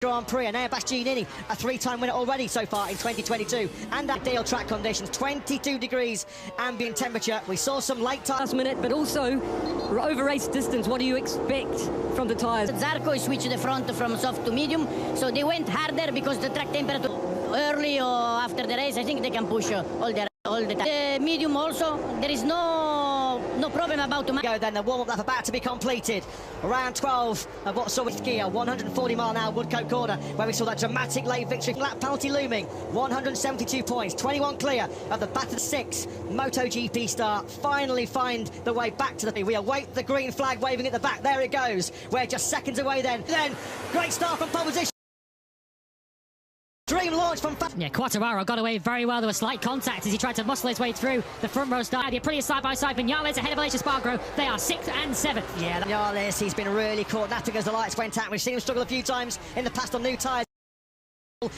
Grand Prix, and now Bastianini, a three-time winner already so far in 2022, and ideal track conditions, 22 degrees ambient temperature. We saw some late last minute, but also over race distance. What do you expect from the tyres? Zarco switched the front from soft to medium, so they went harder because the track temperature early or after the race, I think they can push all the time. Medium also, there is no problem about to go. Then the warm-up lap about to be completed. Round 12 of what saw with gear, 140 mile an hour Woodcote corner, where we saw that dramatic late victory. Lap penalty looming, 172 points, 21 clear of the battered 6 Motogp star. Finally find the way back to the... We await the green flag waving at the back. There it goes. We're just seconds away then. Great start from pole position. Dream launch from... Yeah, Quartararo got away very well. There was slight contact as he tried to muscle his way through the front row start. Aprilia side-by-side. Vinales ahead of Aleix Espargaro. They are 6th and 7th. Yeah, Vinales, he's been really caught napping as the lights went out. We've seen him struggle a few times in the past on new tyres.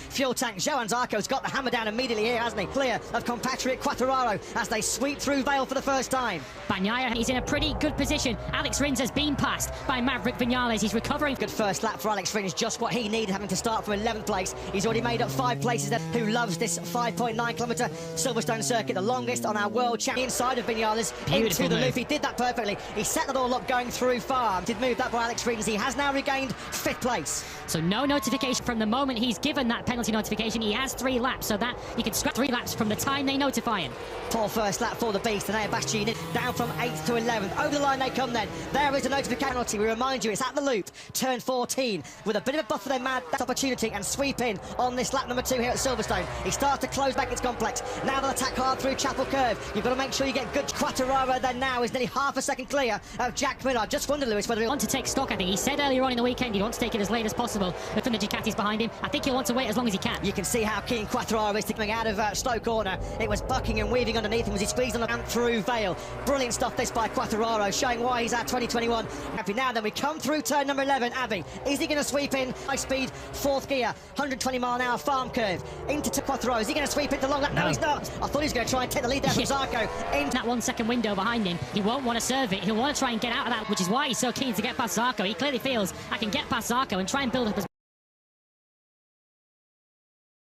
Fuel tank. Johan Zarco's got the hammer down immediately here, hasn't he? Clear of compatriot Quartararo as they sweep through Vale for the first time. Bagnaia, he's in a pretty good position. Alex Rins has been passed by Maverick Vinales. He's recovering. Good first lap for Alex Rins, just what he needed, having to start from 11th place. He's already made up 5 places there. Who loves this 5.9-kilometre Silverstone circuit, the longest on our world champion inside of Vinales. Beautiful into the move. loop. He did that perfectly. He set that all up going through farm. Did move that by Alex Rins. He has now regained 5th place. So no notification from the moment he's given that penalty notification. He has 3 laps, so that you can scrap 3 laps from the time they notify him. Poor first lap for the beast, and now Bastianini down from 8th to 11th. Over the line they come then. There is a notification. We remind you, it's at the loop, turn 14, with a bit of a buffer. They mad that opportunity and sweep in on this lap number 2 here at Silverstone. He starts to close back its complex. Now they'll attack hard through Chapel Curve. You've got to make sure you get good. Quartararo then now is nearly half a second clear of Jack Miller. I just wonder, Lewis, whether he'll want to take stock. I think he said earlier on in the weekend he'd want to take it as late as possible, but from the Ducatis behind him, I think he'll want to wait as long as he can. You can see how keen Quartararo is coming out of Stowe corner. It was bucking and weaving underneath him as he squeezed on the ramp through Vale. Brilliant stuff this by Quartararo, showing why he's our 2021. Happy now then we come through turn number 11. Abby, is he going to sweep in high speed 4th gear, 120 mile an hour farm curve into Quartararo? Is he going to sweep into long lap? No, he's not. I thought he was going to try and take the lead there from Zarco. In that 1 second window behind him, he won't want to serve it. He'll want to try and get out of that, which is why he's so keen to get past Zarco. He clearly feels, I can get past Zarco and try and build up as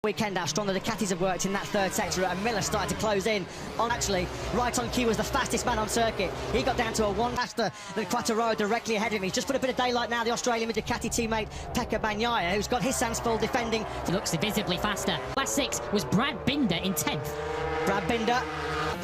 weekend how strong the Ducatis have worked in that 3rd sector, and Miller started to close in on actually right on cue was the fastest man on circuit. He got down to a 1 faster than Quartararo directly ahead of him. He's just put a bit of daylight now, the Australian Ducati teammate Pecco Bagnaia, who's got his hands full defending. He looks visibly faster. Last 6 was Brad Binder in 10th. Brad Binder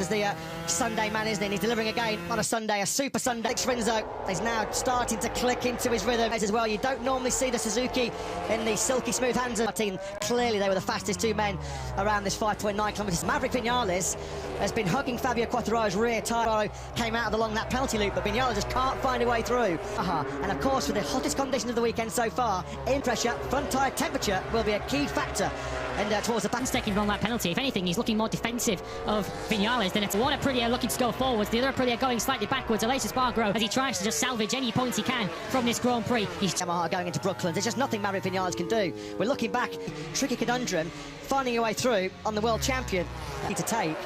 is the Sunday man, isn't he? And he's delivering again on a Sunday, a super Sunday. Alex Rinzo is now starting to click into his rhythm as well. You don't normally see the Suzuki in the silky smooth hands of our team. Clearly they were the fastest 2 men around this 5.9 kilometres. Maverick Vinales has been hugging Fabio Quartararo's rear tyre. Came out of the long that penalty loop, but Vinales just can't find a way through. And of course, with the hottest conditions of the weekend so far, in pressure, front tyre temperature will be a key factor. And towards the back, taking on that penalty. If anything, he's looking more defensive of Vinales than it's one Aprilia looking to go forwards. The other Aprilia going slightly backwards. Aleix Espargaro, as he tries to just salvage any points he can from this Grand Prix. He's Yamaha going into Brooklyn. There's just nothing Maverick Vinales can do. We're looking back, tricky conundrum, finding your way through on the world champion. Need to take.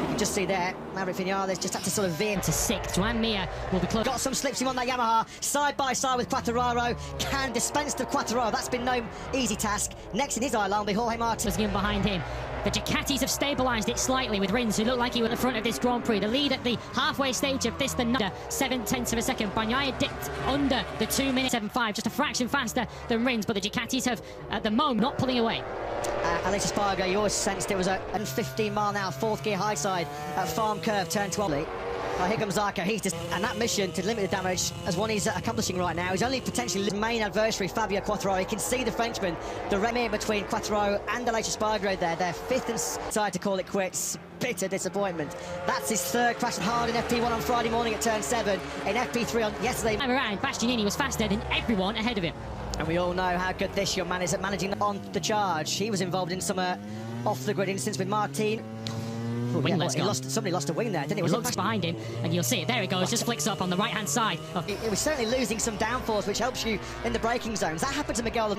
You can just see there, Maverick Vinales just had to sort of veer to 6th. Joan Mir will be close. Got some slips him on that Yamaha, side by side with Quartararo. Can dispense to Quartararo. That's been no easy task. Next in his eye line will be Jorge Martin. Behind him. The Ducatis have stabilised it slightly with Rins, who looked like he was at the front of this Grand Prix. The lead at the halfway stage of this, the 7/10 of a second. Bagnaia dipped under the 2 minute 7.5, just a fraction faster than Rins, but the Ducatis have, at the moment, not pulling away. Aleix Espargaro, you always sensed it was a 15 mile an hour 4th gear high side at farm curve, turn 12. Here comes Zarco. He's just, and that mission to limit the damage as one he's accomplishing right now. He's only potentially his main adversary, Fabio Quartararo. He can see the Frenchman, the remnant between Quartararo and Aleix Espargaro there. They're 5th and decided to call it quits. Bitter disappointment. That's his 3rd crash hard in FP1 on Friday morning at turn 7. In FP3 on yesterday. Around, Bastianini was faster than everyone ahead of him. And we all know how good this young man is at managing on the charge. He was involved in some off-the-grid incidents with Martin. Somebody lost a wing there, didn't he? He looks behind him, and you'll see it. There it goes, just flicks up on the right-hand side. It was certainly losing some downforce, which helps you in the braking zones. That happened to Miguel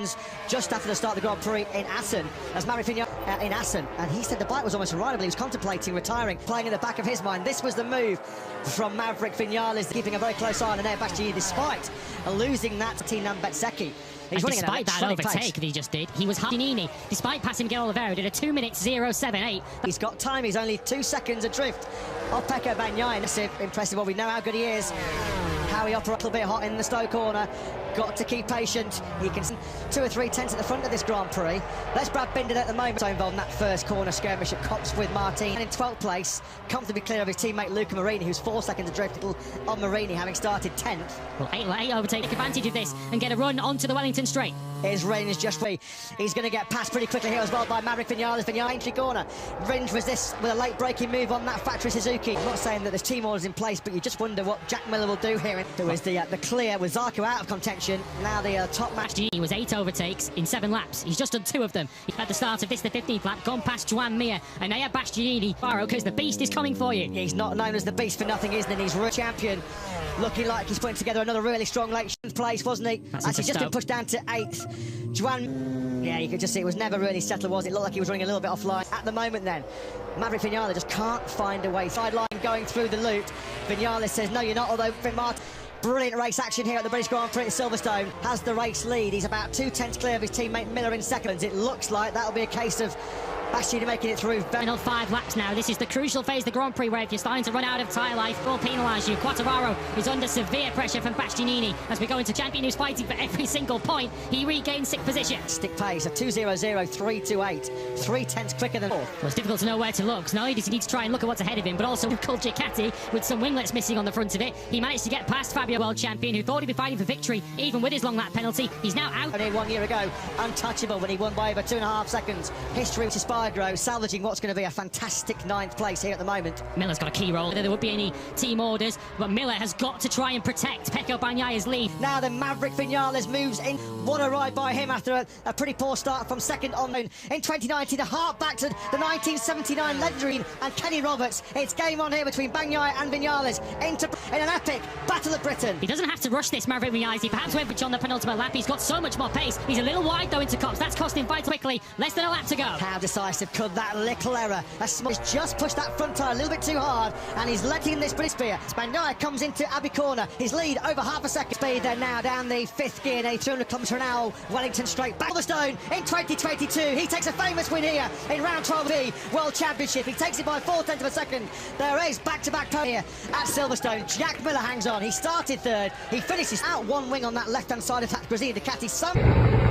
just after the start of the Grand Prix in Assen, as Maverick Vinales in Assen, and he said the bike was almost unrideable. He was contemplating retiring, playing in the back of his mind. This was the move from Maverick Vinales, keeping a very close eye on Bastianini, despite losing that to Tinan Bezzecchi. He's running despite that overtake that he just did, he was Giannini. Despite passing Miguel Oliveira, did a 2:0.078. He's got time. He's only 2 seconds adrift of Pecco Bagnaia. Impressive. Well, we know how good he is. How he operates a little bit hot in the Stowe corner. Got to keep patient. He can 2 or 3 tenths at the front of this Grand Prix. That's Brad Binden at the moment. So involved in that first corner skirmish at Cops with Martin. And in 12th place, comfortably clear of his teammate Luca Marini, who's 4 seconds adrift on Marini, having started 10th. Well, 8 overtake, take advantage of this and get a run onto the Wellington straight. His range is just free. He's going to get passed pretty quickly here as well by Maverick Vinales. Vinales entry corner. Rins resists with a late braking move on that factory Suzuki. I'm not saying that there's team orders in place, but you just wonder what Jack Miller will do here. Who is the clear with Zarco out of contention. Now the top match. He was 8 overtakes in 7 laps. He's just done 2 of them. At the start of this, the 15th lap, gone past Juan Mir and Naya Bastianini. Because the beast is coming for you. He's not known as the beast for nothing, isn't he? He's a champion. Looking like he's putting together another really strong late place, wasn't he? That's actually just been pushed down to 8th. Juan, yeah, you could just see it was never really settled, was it? It looked like he was running a little bit offline. At the moment then, Maverick Vinales just can't find a way. Sideline going through the loop. Vinales says, no, you're not, although Finn Martin. Brilliant race action here at the British Grand Prix at Silverstone. Has the race lead. He's about 2 tenths clear of his teammate Miller in seconds. It looks like that'll be a case of Bastianini making it through. Final 5 laps now. This is the crucial phase of the Grand Prix where if you're starting to run out of tyre life, will penalise you. Quattararo is under severe pressure from Bastianini as we go into champion who's fighting for every single point. He regains 6th position. Stick pace, a 2:00.328. 3 tenths quicker than 4th. Well, it's difficult to know where to look. So not only does he need to try and look at what's ahead of him, but also called Ducati with some winglets missing on the front of it. He managed to get past Fabio, world champion, who thought he'd be fighting for victory, even with his long lap penalty. He's now out. Only 1 year ago, untouchable when he won by over 2.5 seconds. History which aspired grow, salvaging what's going to be a fantastic 9th place here at the moment. Miller's got a key role. There would be any team orders, but Miller has got to try and protect Pecco Bagnaia's lead. Now the Maverick Vinales moves in. What a ride by him after a pretty poor start from second on in 2019. A heart back to the 1979 legendary and Kenny Roberts. It's game on here between Bagnaia and Vinales in an epic battle of Britain. He doesn't have to rush this, Maverick Vinales. He perhaps went on the penultimate lap. He's got so much more pace. He's a little wide though into Cops. That's costing vital quickly. Less than a lap to go. How decisive could that little error? He's just pushed that front tyre a little bit too hard, and he's letting this British spear. Bagnaia comes into Abbey Corner. His lead over half a second. Speed there now down the 5th gear, nearly 200 kilometres an hour. Wellington straight back. Silverstone in 2022. He takes a famous win here in round 12B World Championship. He takes it by 4 tenths of a second. There is back-to-back here at Silverstone. Jack Miller hangs on. He started 3rd. He finishes out 1 wing on that left-hand side of that Brazilian Ducati.